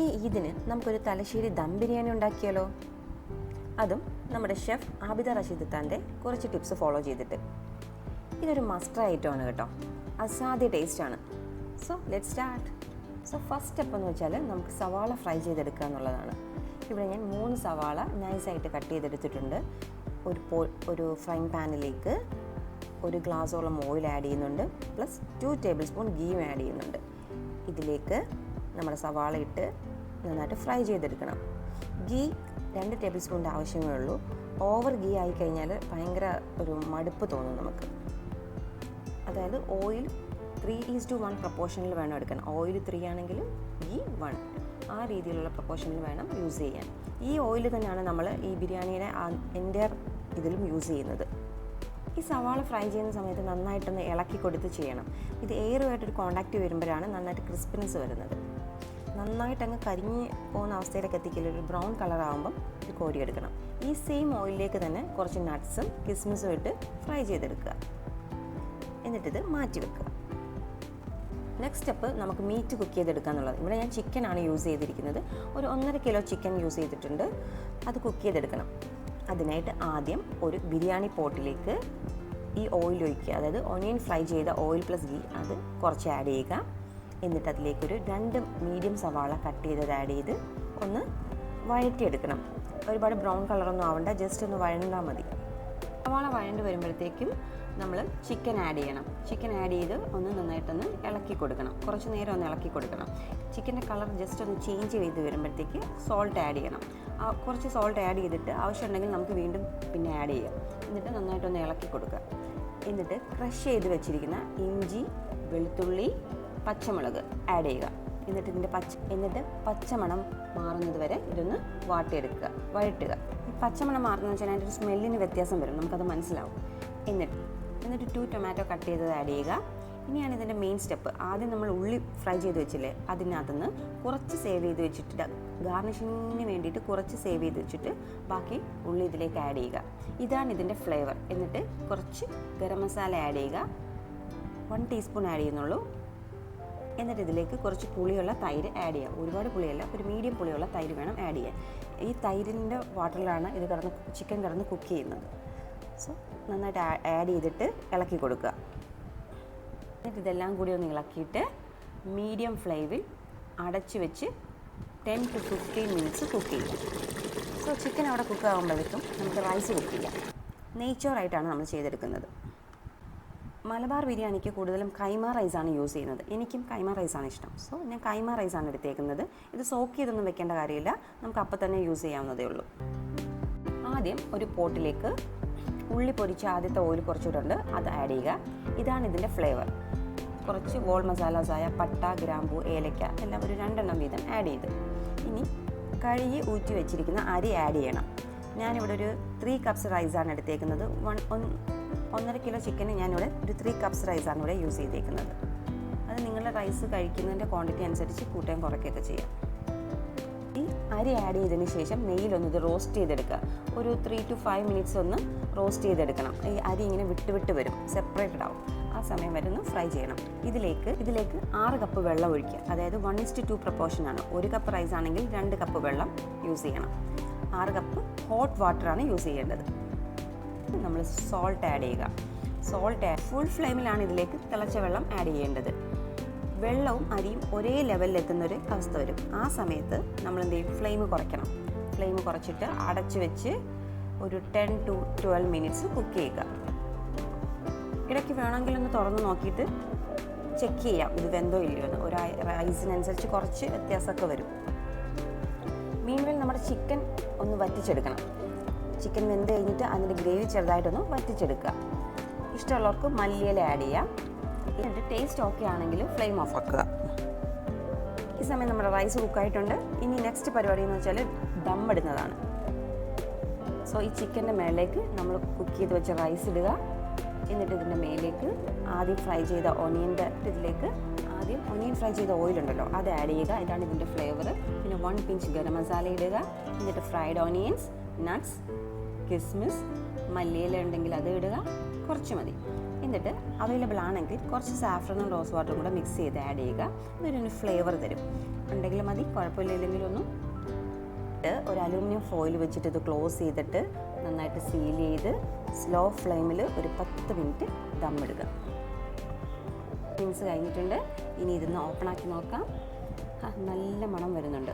ഈ ഈദിന് നമുക്കൊരു തലശ്ശേരി ദം ബിരിയാണി ഉണ്ടാക്കിയാലോ? അതും നമ്മുടെ ഷെഫ് ആബിദ റഷീദ് ഖാൻ്റെ കുറച്ച് ടിപ്സ് ഫോളോ ചെയ്തിട്ട്. ഇതൊരു മസ്റ്റ് ഐറ്റമാണ് കേട്ടോ, അസാധ്യ ടേസ്റ്റാണ്. So let start. So first step എന്ന് വെച്ചാൽ നമുക്ക് സവാള ഫ്രൈ ചെയ്തെടുക്കുക എന്നുള്ളതാണ്. ഇവിടെ ഞാൻ 3 സവാള നൈസായിട്ട് കട്ട് ചെയ്തെടുത്തിട്ടുണ്ട്. ഒരു ഫ്രൈങ് പാനിലേക്ക് 1 ഗ്ലാസോളം ഓയിൽ ആഡ് ചെയ്യുന്നുണ്ട്, പ്ലസ് 2 ടേബിൾ സ്പൂൺ ഗീയും ആഡ് ചെയ്യുന്നുണ്ട്. ഇതിലേക്ക് നമ്മുടെ സവാള ഇട്ട് നന്നായിട്ട് ഫ്രൈ ചെയ്തെടുക്കണം. ഗീ 2 ടേബിൾ സ്പൂണിൻ്റെ ആവശ്യമേ ഉള്ളൂ. ഓവർ ഗീ ആയിക്കഴിഞ്ഞാൽ ഭയങ്കര ഒരു മടുപ്പ് തോന്നും നമുക്ക്. അതായത് ഓയിൽ 3:1 പ്രപ്പോർഷനിൽ വേണം എടുക്കണം. ഓയിൽ 3 ആണെങ്കിൽ ഗീ 1, ആ രീതിയിലുള്ള പ്രപ്പോർഷനിൽ വേണം യൂസ് ചെയ്യാൻ. ഈ ഓയിൽ തന്നെയാണ് നമ്മൾ ഈ ബിരിയാണിയുടെ എൻ്റെ ഇതിലും യൂസ് ചെയ്യുന്നത്. ഈ സവാള ഫ്രൈ ചെയ്യുന്ന സമയത്ത് നന്നായിട്ടൊന്ന് ഇളക്കി കൊടുത്ത് ചെയ്യണം. ഇത് എയറുമായിട്ടൊരു കോണ്ടാക്റ്റ് വരുമ്പോഴാണ് നന്നായിട്ട് ക്രിസ്പിനെസ് വരുന്നത്. നന്നായിട്ടങ്ങ് കരിഞ്ഞ് പോകുന്ന അവസ്ഥയിലേക്ക് എത്തിക്കില്ല. ഒരു ബ്രൗൺ കളറാകുമ്പം ഇത് കോരിയെടുക്കണം. ഈ സെയിം ഓയിലിലേക്ക് തന്നെ കുറച്ച് നട്ട്സും കിസ്മിസും ഇട്ട് ഫ്രൈ ചെയ്തെടുക്കുക. എന്നിട്ടിത് മാറ്റി വെക്കുക. നെക്സ്റ്റ് സ്റ്റെപ്പ് നമുക്ക് മീറ്റ് കുക്ക് ചെയ്തെടുക്കുക എന്നുള്ളത്. ഇവിടെ ഞാൻ ചിക്കനാണ് യൂസ് ചെയ്തിരിക്കുന്നത്. ഒരു 1.5 കിലോ ചിക്കൻ യൂസ് ചെയ്തിട്ടുണ്ട്. അത് കുക്ക് ചെയ്തെടുക്കണം. അതിനായിട്ട് ആദ്യം ഒരു ബിരിയാണി പോട്ടിലേക്ക് ഈ ഓയിൽ ഒഴിക്കുക. അതായത് ഓണിയൻ ഫ്രൈ ചെയ്ത ഓയിൽ പ്ലസ് ഗീ അത് കുറച്ച് ആഡ് ചെയ്യുക. എന്നിട്ട് അതിലേക്കൊരു 2 മീഡിയം സവാള കട്ട് ചെയ്തത് ആഡ് ചെയ്ത് ഒന്ന് വഴറ്റിയെടുക്കണം. ഒരുപാട് ബ്രൗൺ കളറൊന്നും ആവണ്ട, ജസ്റ്റ് ഒന്ന് വഴണ്ടാൽ മതി. സവാള വഴണ്ട് വരുമ്പോഴത്തേക്കും നമ്മൾ ചിക്കൻ ആഡ് ചെയ്യണം. ചിക്കൻ ആഡ് ചെയ്ത് ഒന്ന് നന്നായിട്ടൊന്ന് ഇളക്കി കൊടുക്കണം. കുറച്ച് നേരം ഒന്ന് ഇളക്കി കൊടുക്കണം. ചിക്കൻ്റെ കളർ ജസ്റ്റ് ഒന്ന് ചേഞ്ച് ചെയ്ത് വരുമ്പോഴത്തേക്ക് സോൾട്ട് ആഡ് ചെയ്യണം. കുറച്ച് സോൾട്ട് ആഡ് ചെയ്തിട്ട് ആവശ്യമുണ്ടെങ്കിൽ നമുക്ക് വീണ്ടും പിന്നെ ആഡ് ചെയ്യാം. എന്നിട്ട് നന്നായിട്ടൊന്ന് ഇളക്കി കൊടുക്കുക. എന്നിട്ട് ക്രഷ് ചെയ്ത് വെച്ചിരിക്കുന്ന ഇഞ്ചി, വെളുത്തുള്ളി, പച്ചമുളക് ആഡ് ചെയ്യുക. എന്നിട്ട് പച്ചമണം മാറുന്നത് വരെ ഇതൊന്ന് വഴറ്റുക. ഈ പച്ചമണം മാറുന്നതെന്ന് വെച്ചാൽ അതിൻ്റെ ഒരു സ്മെല്ലിന് വ്യത്യാസം വരും, നമുക്കത് മനസ്സിലാവും. എന്നിട്ട് 2 ടൊമാറ്റോ കട്ട് ചെയ്തത് ആഡ് ചെയ്യുക. ഇനിയാണ് ഇതിൻ്റെ മെയിൻ സ്റ്റെപ്പ്. ആദ്യം നമ്മൾ ഉള്ളി ഫ്രൈ ചെയ്ത് വെച്ചില്ലേ, അതിനകത്തുനിന്ന് കുറച്ച് സേവ് ചെയ്ത് വെച്ചിട്ട് ഗാർണിഷിങ്ങിന് വേണ്ടിയിട്ട് കുറച്ച് സേവ് ചെയ്ത് വെച്ചിട്ട് ബാക്കി ഉള്ളി ഇതിലേക്ക് ആഡ് ചെയ്യുക. ഇതാണ് ഇതിൻ്റെ ഫ്ലേവർ. എന്നിട്ട് കുറച്ച് ഗരം മസാല ആഡ് ചെയ്യുക. 1 ടീസ്പൂൺ ആഡ് ചെയ്യുന്നുള്ളൂ. എന്നിട്ട് ഇതിലേക്ക് കുറച്ച് പുളിയുള്ള തൈര് ആഡ് ചെയ്യുക. ഒരുപാട് പുളിയല്ല, ഒരു മീഡിയം പുളിയുള്ള തൈര് വേണം ആഡ് ചെയ്യാൻ. ഈ തൈരിൻ്റെ വാട്ടറിലാണ് ഇത് ചിക്കൻ കിടന്ന് കുക്ക് ചെയ്യുന്നത്. സോ നന്നായിട്ട് ആഡ് ചെയ്തിട്ട് ഇളക്കി കൊടുക്കുക. എന്നിട്ട് ഇതെല്ലാം കൂടി ഒന്ന് ഇളക്കിയിട്ട് മീഡിയം ഫ്ലെയിമിൽ അടച്ച് വെച്ച് 10 to 15 മിനിറ്റ്സ് കുക്ക് ചെയ്യാം. സോ ചിക്കൻ അവിടെ കുക്ക് ആകുമ്പോഴേക്കും നമുക്ക് റൈസ് കുക്ക് ചെയ്യാം. നെയ്ച്ചോറായിട്ടാണ് നമ്മൾ ചെയ്തെടുക്കുന്നത്. മലബാർ ബിരിയാണിക്ക് കൂടുതലും കൈമ റൈസാണ് യൂസ് ചെയ്യുന്നത്. എനിക്കും കൈമ റൈസാണ് ഇഷ്ടം. സോ ഞാൻ കൈമ റൈസാണ് എടുത്തേക്കുന്നത്. ഇത് സോക്ക് ചെയ്തൊന്നും വെക്കേണ്ട കാര്യമില്ല, നമുക്ക് അപ്പം തന്നെ യൂസ് ചെയ്യാവുന്നതേ ഉള്ളൂ. ആദ്യം ഒരു പോട്ടിലേക്ക് ഉള്ളി പൊരിച്ച ആദ്യത്തെ ഓയിൽ കുറച്ചുകൂടെ അത് ആഡ് ചെയ്യുക. ഇതാണ് ഇതിൻ്റെ ഫ്ലേവർ. കുറച്ച് വോൾ മസാലാസായ പട്ട, ഗ്രാമ്പൂ, ഏലക്ക എല്ലാം ഒരു 2 എണ്ണം വീതം ആഡ് ചെയ്ത് ഇനി കഴുകി ഊറ്റി വെച്ചിരിക്കുന്ന അരി ആഡ് ചെയ്യണം. ഞാനിവിടെ ഒരു 3 കപ്സ് റൈസാണ് എടുത്തേക്കുന്നത്. 1.5 കിലോ ചിക്കന് ഞാനിവിടെ ഒരു 3 കപ്സ് റൈസാണ് ഇവിടെ യൂസ് ചെയ്തേക്കുന്നത്. അത് നിങ്ങളുടെ റൈസ് കഴിക്കുന്നതിൻ്റെ ക്വാണ്ടിറ്റി അനുസരിച്ച് കൂട്ടുകയും കുറയ്ക്കുകയൊക്കെ ചെയ്യാം. ഈ അരി ആഡ് ചെയ്തതിന് ശേഷം നെയ്യിലൊന്ന് ഇത് റോസ്റ്റ് ചെയ്തെടുക്കുക. ഒരു 3 to 5 മിനിറ്റ്സ് ഒന്ന് റോസ്റ്റ് ചെയ്തെടുക്കണം. ഈ അരി ഇങ്ങനെ വിട്ട് വരും, സെപ്പറേറ്റഡ് ആവും. ആ സമയം വരെ ഒന്ന് ഫ്രൈ ചെയ്യണം. ഇതിലേക്ക് 6 കപ്പ് വെള്ളം ഒഴിക്കുക. അതായത് 1:2 പ്രപ്പോർഷനാണ്. 1 കപ്പ് റൈസ് ആണെങ്കിൽ 2 കപ്പ് വെള്ളം യൂസ് ചെയ്യണം. 6 കപ്പ് ഹോട്ട് വാട്ടറാണ് യൂസ് ചെയ്യേണ്ടത്. നമ്മൾ സോൾട്ട് ആഡ് ചെയ്യുക. ഫുൾ ഫ്ലെയിമിലാണ് ഇതിലേക്ക് തിളച്ച വെള്ളം ആഡ് ചെയ്യേണ്ടത്. വെള്ളവും അരിയും ഒരേ ലെവലിൽ എത്തുന്നൊരു അവസ്ഥ വരും. ആ സമയത്ത് നമ്മൾ എന്ത് ചെയ്യും, ഫ്ലെയിം കുറയ്ക്കണം. ഫ്ലെയിം കുറച്ചിട്ട് അടച്ചു വെച്ച് ഒരു 10 to 12 മിനിറ്റ്സ് കുക്ക് ചെയ്യുക. ഇടയ്ക്ക് വേണമെങ്കിലൊന്ന് തുറന്ന് നോക്കിയിട്ട് ചെക്ക് ചെയ്യാം ഇത് വെന്തോ ഇല്ലയോ എന്ന്. ഒരു റൈസിനനുസരിച്ച് കുറച്ച് വ്യത്യാസമൊക്കെ വരും. മീൻവെൽ നമ്മുടെ ചിക്കൻ ഒന്ന് വറ്റിച്ചെടുക്കണം. ചിക്കൻ വെന്ത് കഴിഞ്ഞിട്ട് അതിൻ്റെ ഗ്രേവി ചെറുതായിട്ടൊന്ന് വറ്റിച്ചെടുക്കുക. ഇഷ്ടമുള്ളവർക്ക് മല്ലിയില ആഡ് ചെയ്യാം. എന്നിട്ട് ടേസ്റ്റ് ഓക്കെ ആണെങ്കിൽ ഫ്ലെയിം ഓഫ് ആക്കുക. ഈ സമയം നമ്മുടെ റൈസ് കുക്കായിട്ടുണ്ട്. ഇനി നെക്സ്റ്റ് പരിപാടി എന്ന് വെച്ചാൽ ദം ഇടുന്നതാണ്. സോ ഈ ചിക്കൻ്റെ മേലേക്ക് നമ്മൾ കുക്ക് ചെയ്ത് വെച്ച റൈസ് ഇടുക. എന്നിട്ട് ഇതിൻ്റെ മേലേക്ക് ആദ്യം ഫ്രൈ ചെയ്ത ഓണിയൻ ഫ്രൈ ചെയ്ത ഓയിലുണ്ടല്ലോ അത് ആഡ് ചെയ്യുക. ഇതാണ് ഇതിൻ്റെ ഫ്ലേവർ. പിന്നെ 1 പിഞ്ച് ഗരം മസാല ഇടുക. എന്നിട്ട് ഫ്രൈഡ് ഓണിയൻസ്, നട്ട്സ്, കിസ്മിസ്, മല്ലിയില ഉണ്ടെങ്കിൽ അത് ഇടുക. കുറച്ച് മതി. എന്നിട്ട് അവൈലബിൾ ആണെങ്കിൽ കുറച്ച് സാഫ്രനും റോസ് വാട്ടറും കൂടെ മിക്സ് ചെയ്ത് ആഡ് ചെയ്യുക. ഇതൊരു ഫ്ലേവർ തരും. ഉണ്ടെങ്കിൽ മതി, കുഴപ്പമില്ലെങ്കിലൊന്നും. ഒരു അലൂമിനിയം ഫോയിൽ വെച്ചിട്ട് ഇത് ക്ലോസ് ചെയ്തിട്ട് നന്നായിട്ട് സീൽ ചെയ്ത് സ്ലോ ഫ്ലെയിമിൽ ഒരു 10 മിനിറ്റ് ദമ്മിടുക. മിനിറ്റ്സ് കഴിഞ്ഞിട്ടുണ്ട്. ഇനി ഇതൊന്ന് ഓപ്പണാക്കി നോക്കാം. നല്ല മണം വരുന്നുണ്ട്.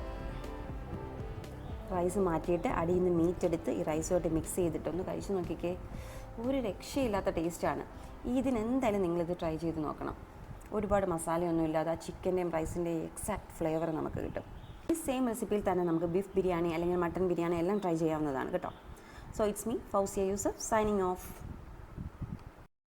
റൈസ് മാറ്റിയിട്ട് അടിയിൽ നിന്ന് മീറ്റ് എടുത്ത് ഈ റൈസുമായിട്ട് മിക്സ് ചെയ്തിട്ടൊന്ന് കഴിച്ച് നോക്കിക്കേ. ഒരു രക്ഷയില്ലാത്ത ടേസ്റ്റാണ്. ഇതിനെന്തായാലും നിങ്ങളിത് ട്രൈ ചെയ്ത് നോക്കണം. ഒരുപാട് മസാലയൊന്നും ഇല്ലാതെ ആ ചിക്കൻ്റെയും റൈസിൻ്റെയും എക്സാക്ട് ഫ്ലേവർ നമുക്ക് കിട്ടും. ഈ സെയിം റെസിപ്പിയിൽ തന്നെ നമുക്ക് ബീഫ് ബിരിയാണി അല്ലെങ്കിൽ മട്ടൻ ബിരിയാണി എല്ലാം ട്രൈ ചെയ്യാവുന്നതാണ് കേട്ടോ. So it's me Fousiya Yusuf signing of.